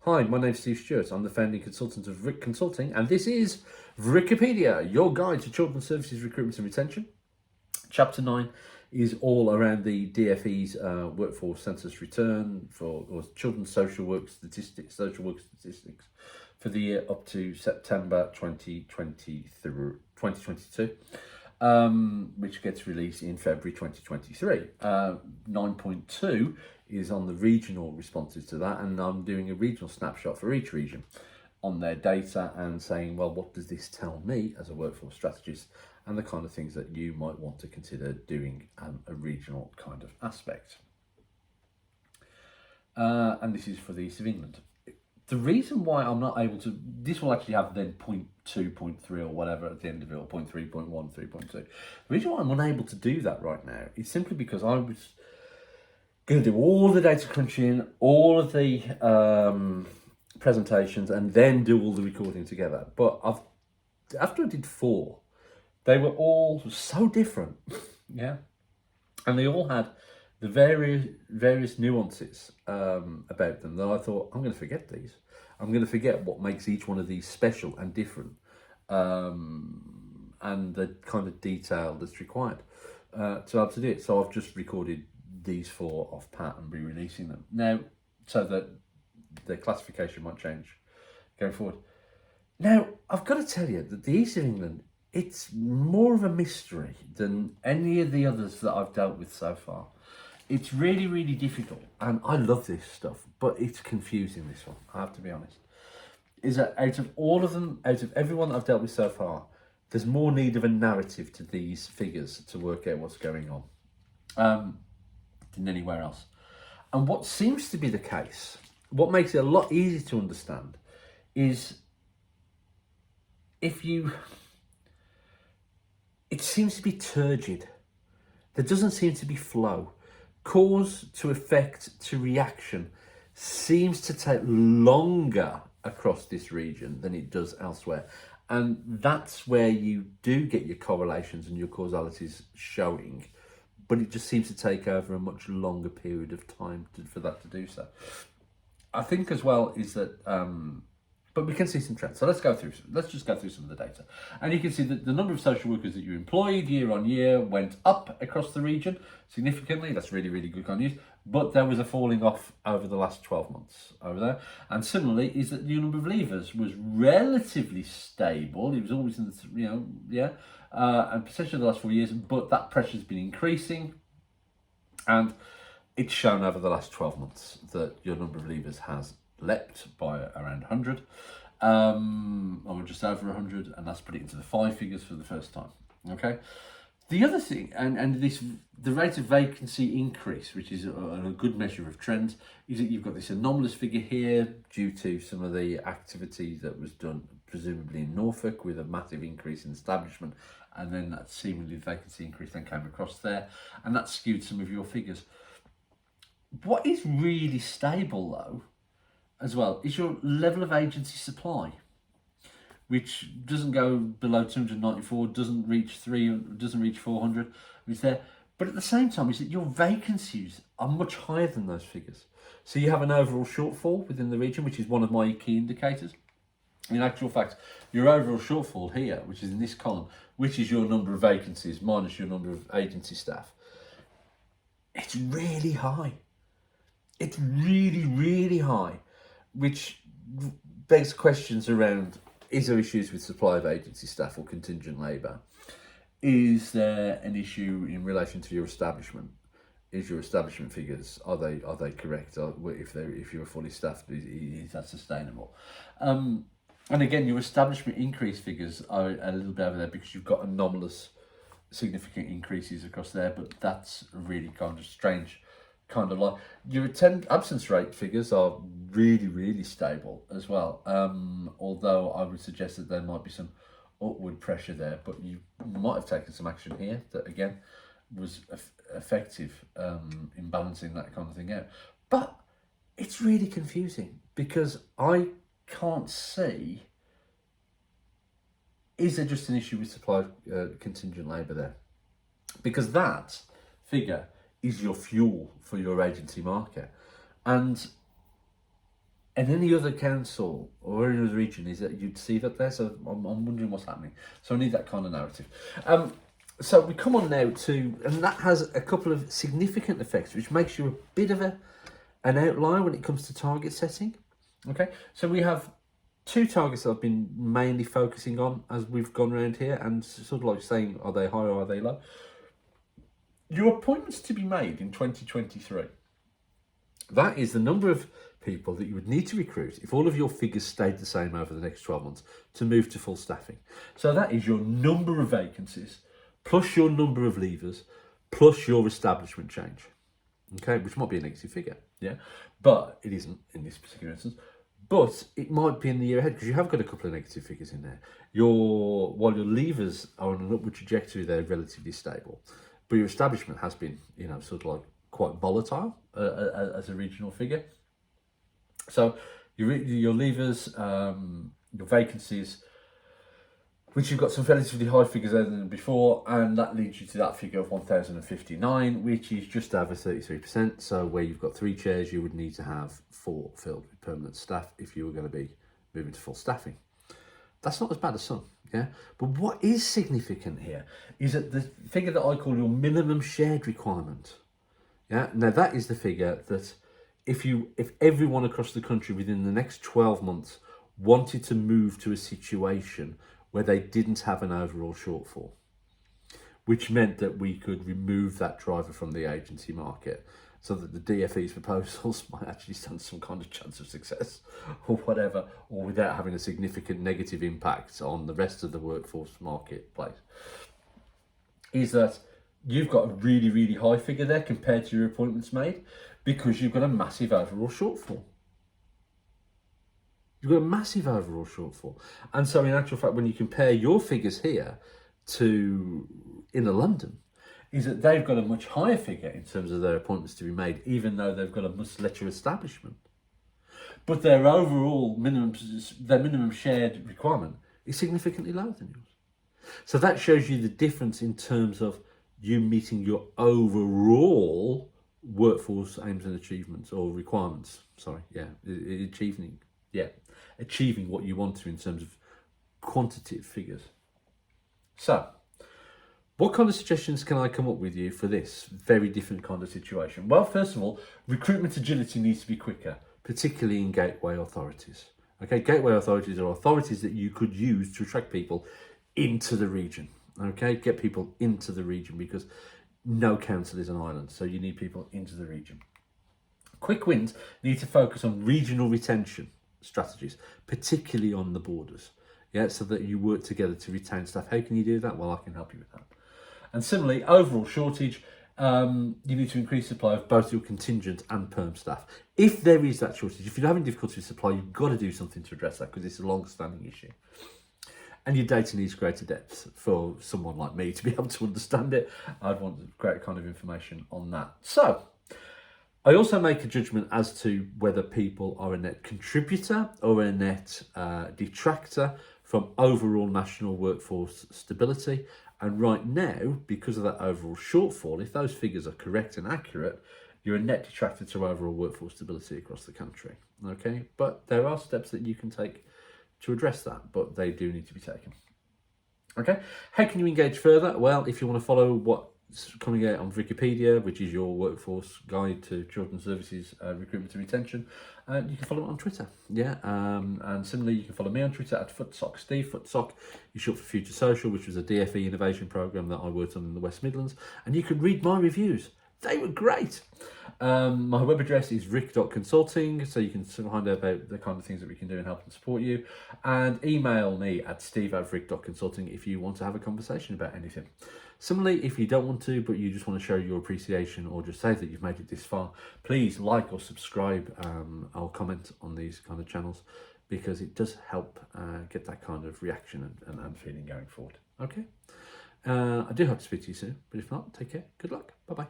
Hi, my name's Steve Stewart. I'm the founding consultant of Vric Consulting, and this is Vricipedia, your guide to children's services recruitment and retention. Chapter 9 is all around the DFE's workforce census return for children's social work statistics for the year up to September 2022, which gets released in February 2023. 9.2 is on the regional responses to that, and I'm doing a regional snapshot for each region on their data and saying, well, what does this tell me as a workforce strategist, and the kind of things that you might want to consider doing a regional kind of aspect. And this is for the East of England. The reason why I'm not able to, this will actually have then 0.2, 0.3 or whatever at the end of it, or 0.3, 0.1, 3.2. The reason why I'm unable to do that right now is simply because I was going to do all the data crunching, all of the presentations, and then do all the recording together. But after I did 4, they were all so different, yeah, and they all had the various nuances about them that I thought, I'm going to forget these. I'm going to forget what makes each one of these special and different, and the kind of detail that's required to be able to do it. So I've just recorded these 4 off pat and be releasing them now, so that the classification might change going forward. Now, I've got to tell you that the East of England, it's more of a mystery than any of the others that I've dealt with so far. It's really, really difficult, and I love this stuff, but it's confusing, this one, I have to be honest. Is that out of all of them, out of everyone that I've dealt with so far, there's more need of a narrative to these figures to work out what's going on than anywhere else. And what seems to be the case, what makes it a lot easier to understand, is it seems to be turgid. There doesn't seem to be flow. Cause to effect to reaction seems to take longer across this region than it does elsewhere. And that's where you do get your correlations and your causalities showing, but it just seems to take over a much longer period of time for that to do so. I think as well is that, but we can see some trends. So let's just go through some of the data. And you can see that the number of social workers that you employed year on year went up across the region significantly. That's really, really good kind of news. But there was a falling off over the last 12 months over there. And similarly is that the number of leavers was relatively stable. It was always in the, and potentially the last 4 years, but that pressure's been increasing. And it's shown over the last 12 months that your number of leavers has leapt by around 100, or just over 100, and that's put it into the 5 figures for the first time. Okay. The other thing, and the rate of vacancy increase, which is a good measure of trends, is that you've got this anomalous figure here due to some of the activity that was done presumably in Norfolk with a massive increase in establishment, and then that seemingly vacancy increase then came across there, and that skewed some of your figures. What is really stable though, as well, is your level of agency supply, which doesn't go below 294, doesn't reach 300, doesn't reach 400. It's there, but at the same time, is that your vacancies are much higher than those figures. So you have an overall shortfall within the region, which is one of my key indicators. In actual fact, your overall shortfall here, which is in this column, which is your number of vacancies minus your number of agency staff, it's really high. It's really, really high, which begs questions around, is there issues with supply of agency staff or contingent labour? Is there an issue in relation to your establishment? Is your establishment figures, are they correct? If you're fully staffed, is that sustainable? And again, your establishment increase figures are a little bit over there because you've got anomalous significant increases across there, but that's really kind of strange. Kind of like your absence rate figures are really, really stable as well. Although I would suggest that there might be some upward pressure there, but you might have taken some action here that again was effective in balancing that kind of thing out. But it's really confusing because I can't see, is there just an issue with supply of contingent labour there? Because that figure is your fuel for your agency market. And in any other council or any other region, is that you'd see that there. So I'm wondering what's happening. So I need that kind of narrative. So we come on now to, and that has a couple of significant effects, which makes you a bit of an outlier when it comes to target setting. Okay, so we have two targets that I've been mainly focusing on as we've gone around here, and sort of like saying, are they high or are they low? Your appointments to be made in 2023. That is the number of people that you would need to recruit if all of your figures stayed the same over the next 12 months to move to full staffing. So that is your number of vacancies, plus your number of leavers, plus your establishment change. Okay, which might be a negative figure, yeah, but it isn't in this particular instance. But it might be in the year ahead because you have got a couple of negative figures in there. While your leavers are on an upward trajectory, they're relatively stable, but your establishment has been, sort of like quite volatile as a regional figure. So your leavers, your vacancies, which you've got some relatively high figures there than before, and that leads you to that figure of 1,059, which is just over 33%. So where you've got 3 chairs, you would need to have 4 filled with permanent staff if you were going to be moving to full staffing. That's not as bad as some, yeah? But what is significant here is that the figure that I call your minimum shared requirement, yeah? Now that is the figure that if everyone across the country within the next 12 months wanted to move to a situation where they didn't have an overall shortfall, which meant that we could remove that driver from the agency market so that the DfE's proposals might actually stand some kind of chance of success or whatever, or without having a significant negative impact on the rest of the workforce marketplace, is that you've got a really, really high figure there compared to your appointments made because you've got a massive overall shortfall. You've got a massive overall shortfall. And so in actual fact, when you compare your figures here to inner London, is that they've got a much higher figure in terms of their appointments to be made, even though they've got a much lesser establishment. But their overall minimum shared requirement is significantly lower than yours. So that shows you the difference in terms of you meeting your overall workforce aims and achievements or requirements. Achieving what you want to in terms of quantitative figures. So, what kind of suggestions can I come up with you for this very different kind of situation? Well, first of all, recruitment agility needs to be quicker, particularly in gateway authorities. Okay, gateway authorities are authorities that you could use to attract people into the region. Okay, get people into the region because no council is an island, so you need people into the region. Quick wins need to focus on regional retention strategies, particularly on the borders, yeah, so that you work together to retain staff. How can you do that? Well, I can help you with that. And similarly, overall shortage, you need to increase supply of both your contingent and perm staff. If there is that shortage, if you're having difficulty with supply, you've got to do something to address that because it's a long-standing issue. And your data needs greater depth for someone like me to be able to understand it. I'd want great kind of information on that. So, I also make a judgment as to whether people are a net contributor or a net detractor from overall national workforce stability. And right now, because of that overall shortfall, if those figures are correct and accurate, you're a net detractor to overall workforce stability across the country. Okay, but there are steps that you can take to address that, but they do need to be taken. Okay, how can you engage further? Well, if you want to follow what's coming out on Vricipedia, which is your workforce guide to children's services, recruitment and retention, you can follow it on Twitter. Yeah, and similarly, you can follow me on Twitter at Footsock Steve. Footsock is short for Future Social, which was a DfE innovation program that I worked on in the West Midlands, and you can read my reviews. They were great. My web address is rick.consulting, so you can find out about the kind of things that we can do and help and support you. And email me at steve@rick.consulting if you want to have a conversation about anything. Similarly, if you don't want to, but you just want to show your appreciation or just say that you've made it this far, please like or subscribe or comment on these kind of channels because it does help get that kind of reaction and feeling going forward. Okay? I do hope to speak to you soon, but if not, take care. Good luck. Bye-bye.